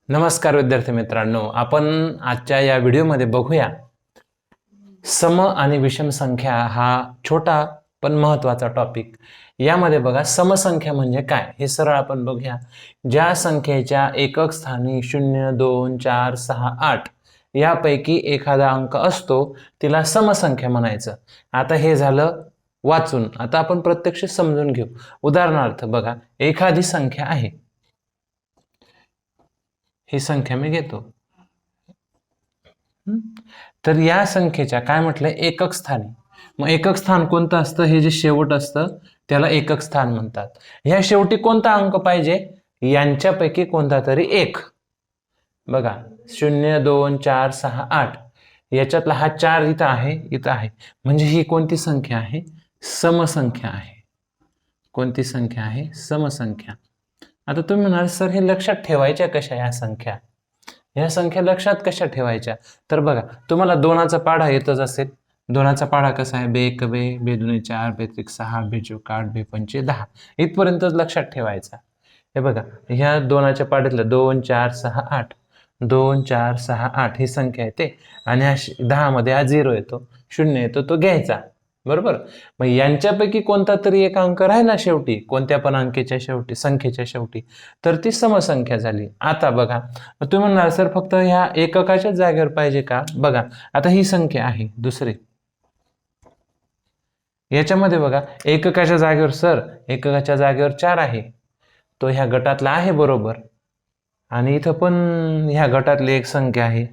नमस्कार विद्यार्थी मित्रांनो, आपण आजच्या या व्हिडिओमध्ये बघूया सम आणि विषम संख्या हा छोटा पण महत्त्वाचा टॉपिक. यामध्ये बघा समसंख्या म्हणजे काय हे सरळ आपण बघूया. ज्या संख्येच्या एकक स्थानी 0, 2, 4, 6, 8 यापैकी एखादा अंक असतो तिला समसंख्या म्हणायचं. आता हे झालं वाचून. आता आपण प्रत्यक्ष समजून घेऊ. उदाहरणार्थ बघा, एखादी संख्या आहे, ही संख्या मी घेतो. तर या संख्येच्या काय म्हटलंय, एकक स्थानी. मग एकक स्थान कोणतं असतं? हे जे शेवट असतं त्याला एकक स्थान म्हणतात. ह्या शेवटी कोणता अंक पाहिजे? यांच्यापैकी कोणता तरी एक. बघा 0, 2, 4, 6, 8 याच्यातला हा 4 इथं आहे, इथं आहे, म्हणजे ही कोणती संख्या आहे? समसंख्या आहे. कोणती संख्या आहे? समसंख्या. आता तुम्ही म्हणाल सर हे लक्षात ठेवायच्या कशा या संख्या? ह्या संख्या लक्षात कशा ठेवायच्या? तर बघा, तुम्हाला दोनाचा पाढा येतच असेल. दोनाचा पाढा कसा आहे? बे एक बे, बे दोन्ही 4, बे त्रिक 6, बे चौक 8, बे पंचे 10 इथपर्यंतच लक्षात ठेवायचा. हे बघा, ह्या दोनाच्या पाढ्यातलं 2, 4, 6, 8 2, 4, 6, 8 ही संख्या येते आणि ह्या 10 मध्ये हा 0 येतो, 0 येतो, तो घ्यायचा. बरोबर. मग यांच्यापैकी कोणता तरी एक अंक राहिला शेवटी, कोणत्या पण अंकेच्या शेवटी, संख्येच्या शेवटी, तर ती समसंख्या झाली. आता बघा, तुम्ही म्हणणार सर फक्त ह्या एककाच्याच जागेवर पाहिजे का? बघा, आता ही संख्या आहे दुसरी, याच्यामध्ये बघा एककाच्या जागेवर, सर एककाच्या जागेवर 4 आहे, तो ह्या गटातला आहे बरोबर, आणि इथं पण ह्या गटातली एक संख्या आहे.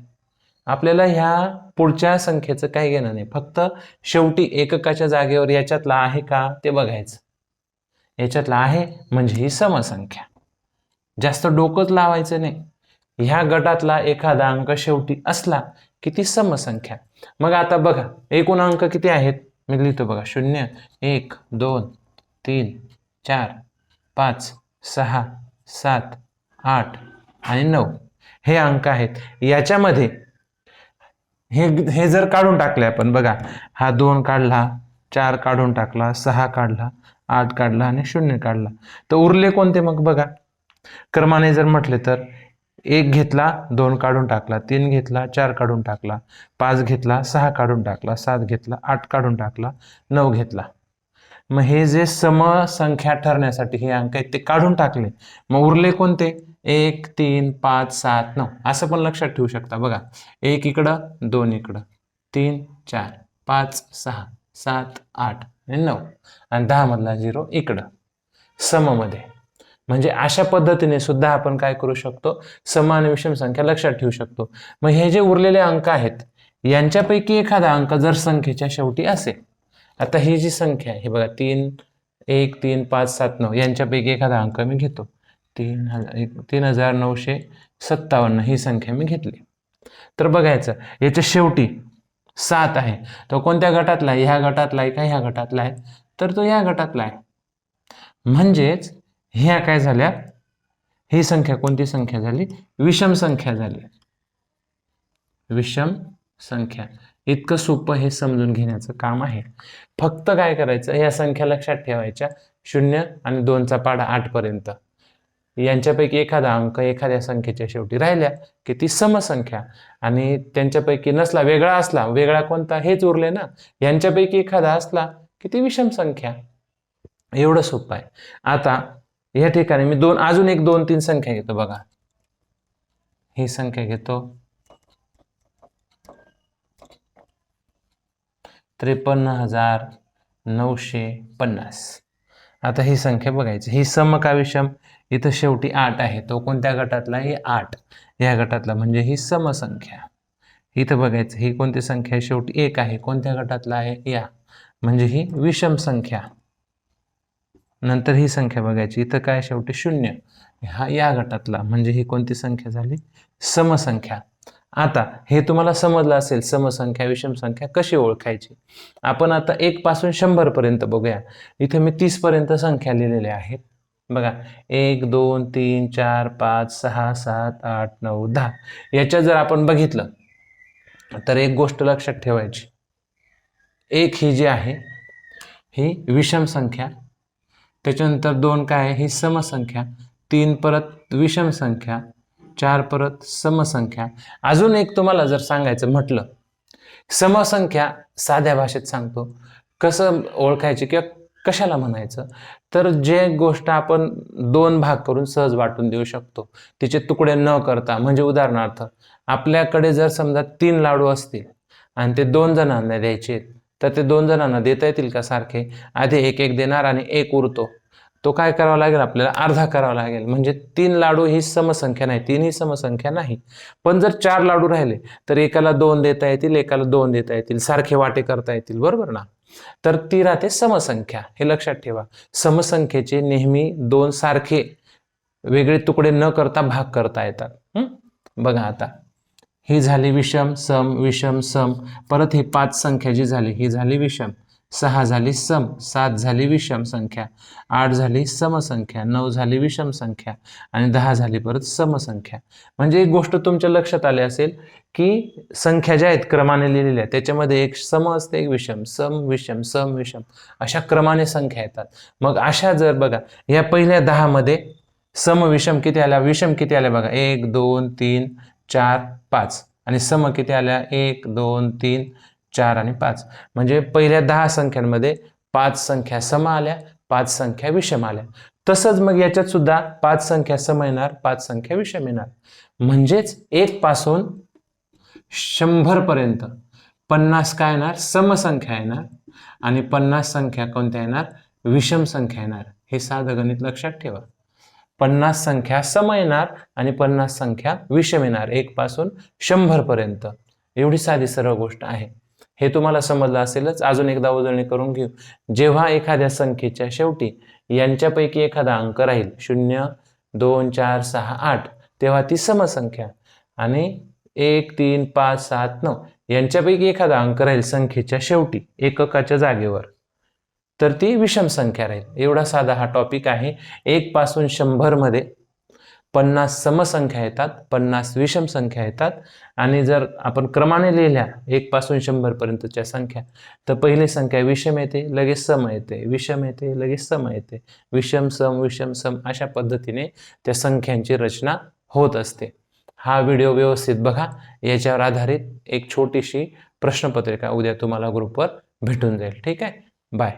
आपल्याला ह्या पुढच्या संख्येचं काही घेणं नाही, फक्त शेवटी एककाच्या जागेवर याच्यातला आहे का ते बघायचं. याच्यातला आहे म्हणजे ही समसंख्या. जास्त डोकंच लावायचं नाही. ह्या गटातला एखादा अंक शेवटी असला की ती समसंख्या. मग आता बघा, एकूण अंक किती आहेत? मी लिहितो बघा, 0, 1, 2, 3, 4, 5, 6, 7, 8 आणि 9 हे अंक आहेत. याच्यामध्ये हे जर काढून टाकले आपण, बघा हा 2 काढला, 4 काढून टाकला, 6 काढला, 8 काढला आणि 0 काढला, तर उरले कोणते? मग बघा, क्रमाने जर म्हटले तर 1 घेतला, 2 काढून टाकला, 3 घेतला, 4 काढून टाकला, 5 घेतला, 6 काढून टाकला, 7 घेतला, 8 काढून टाकला, 9 घेतला. मग हे जे समसंख्या ठरण्यासाठी हे अंक आहेत ते काढून टाकले, मग उरले कोणते? 1, 3, 5, 7, 9 असं पण लक्षात ठेवू शकता. बघा, 1 इकडं, 2 इकडं, 3, 4, 5, 6, 7, 8 आणि 9 आणि 10 मधला 0 इकडं सममध्ये. म्हणजे अशा पद्धतीने सुद्धा आपण काय करू शकतो? सम आणि विषम संख्या लक्षात ठेवू शकतो. मग हे जे उरलेले अंक आहेत यांच्यापैकी एखादा अंक जर संख्येच्या शेवटी असेल, आता ही जी संख्या आहे, हे बघा 3, 1, 3, 5, 7, 9 यांच्यापैकी एखादा अंक मी घेतो, 3957 ही संख्या मी घेतली. तर बघायचं याच्या शेवटी 7 आहे, तो कोणत्या गटातला आहे? ह्या गटातला आहे का ह्या गटातला आहे? तर तो ह्या गटातला आहे. म्हणजेच ह्या काय झाल्या? ही संख्या कोणती संख्या झाली? विषम संख्या झाली. विषम संख्या. इतकं सोपं हे समजून घेण्याचं काम आहे. फक्त काय करायचं, या संख्या लक्षात ठेवायच्या, 0 आणि 2चा पाढा 8 पर्यंत. यांच्यापैकी एखादा अंक एखाद्या संख्येच्या शेवटी राहिल्या की ती समसंख्या, आणि त्यांच्यापैकी नसला, वेगळा असला, वेगळा कोणता? हेच उरले ना. यांच्यापैकी एखादा असला की ती विषम संख्या. एवढं सोपं आहे. आता या ठिकाणी मी अजून एक 2, 3 संख्या घेतो. बघा, ही संख्या घेतो, 53,950. आता ही संख्या बघायची, ही सम का विषम? इथं शेवटी 8 आहे, तो कोणत्या गटातला आहे? 8 या गटातला, म्हणजे ही समसंख्या. इथं बघायचं, ही कोणती संख्या आहे? शेवटी 1 आहे, कोणत्या गटातला आहे? या, म्हणजे ही विषम संख्या. नंतर ही संख्या बघायची, इथं काय? शेवटी 0, हा या गटातला, म्हणजे ही कोणती संख्या झाली? समसंख्या. आता हे तुम्हाला समजलं असेल, समसंख्या विषम संख्या कशी ओळखायची. आपण आता 1 पासून 100 पर्यंत बघूया. इथे मी 30 पर्यंत संख्या लिहिलेल्या आहेत. बघा, 1, 2, 3, 4, 5, 6, 7, 8, 9, 10 याच्यात जर आपण बघितलं तर एक गोष्ट लक्षात ठेवायची, 1 ही जी आहे ही विषम संख्या, त्याच्यानंतर 2 काय आहे? ही समसंख्या, 3 परत विषम संख्या, 4 परत समसंख्या. अजून एक तुम्हाला जर सांगायचं म्हटलं, समसंख्या साध्या भाषेत सांगतो कसं ओळखायची किंवा कशाला म्हणायचं, तर जे गोष्ट आपण 2 भाग करून सहज वाटून देऊ शकतो, तिचे तुकडे न करता. म्हणजे उदाहरणार्थ आपल्याकडे जर समजा 3 लाडू असतील आणि ते 2 जणांना द्यायचे, तर ते 2 जणांना देता येतील का सारखे? आधी एक एक देणार आणि एक उरतो, तो काय करावा लागेल आपल्याला? अर्धा करावा लागेल. म्हणजे 3 लाडू ही समसंख्या नाही, 3 ही समसंख्या नाही. पण जर 4 लाडू राहिले तर एकाला 2 देता येतील, एकाला 2 देता येतील, सारखे वाटे करता येतील, बरोबर ना? तर ती राहते समसंख्या. हे लक्षात ठेवा, समसंख्येचे नेहमी 2 सारखे वेगळे तुकडे न करता भाग करता येतात. बघा आता ही झाली विषम सम विषम सम, परत ही 5 संख्या जी झाली ही झाली विषम, 6 झाली सम, 7 झाली विषम संख्या, 8 झाली समसंख्या, 9 झाली विषम संख्या आणि 10 झाली परत समसंख्या. म्हणजे एक गोष्ट तुमच्या लक्षात आली असेल की संख्या ज्या आहेत क्रमाने लिहिलेल्या त्याच्यामध्ये एक सम असते, एक विषम, सम विषम सम विषम, अशा क्रमाने संख्या येतात. मग अशा जर बघा या पहिल्या 10 मध्ये सम विषम किती आल्या, विषम किती आल्या बघा, 1 2 3 4 5 आणि सम किती आल्या, 1 2 3 4 आणि 5. म्हणजे पहिल्या 10 संख्यांमध्ये 5 संख्या सम आल्या, 5 संख्या विषम आल्या. तसंच मग याच्यात सुद्धा 5 संख्या सम येणार, 5 संख्या विषम येणार. म्हणजेच 1 पासून 100 पर्यंत 50 काय येणार, समसंख्या येणार आणि 50 संख्या कोणत्या येणार, विषम संख्या येणार. हे साधं गणित लक्षात ठेवा. 50 संख्या सम येणार आणि 50 संख्या विषम येणार, 1 पासून 100 पर्यंत. एवढी साधी सरळ गोष्ट आहे. हे तुम्हाला समजलं असेलच. अजून एकदा उजळणी करून घेऊ. जेव्हा एखाद्या संख्येच्या शेवटी यांच्यापैकी एखादा अंक राहील 0 2 4 6 8, तेव्हा ती समसंख्या. आणि 1 3 5 7 9 यांच्यापैकी एखादा अंक राहील संख्येच्या शेवटी एककाच्या जागेवर, तर ती विषम संख्या राहील. एवढा साधा हा टॉपिक आहे. 1 पासून 100 मध्ये 50 समसंख्या येतात, 50 विषम संख्या येतात. आणि जर आपण क्रमाने लिहिल्या 1 पासून 100 पर्यंतच्या संख्या, तर पहिली संख्या विषम येते, लगेच सम येते, विषम येते, लगेच सम येते, विषम सम, अशा पद्धतीने त्या संख्यांची रचना होत असते. हा व्हिडिओ व्यवस्थित बघा. याच्यावर आधारित एक छोटीशी प्रश्नपत्रिका उद्या तुम्हाला ग्रुपवर भेटून जाईल. ठीक आहे, बाय.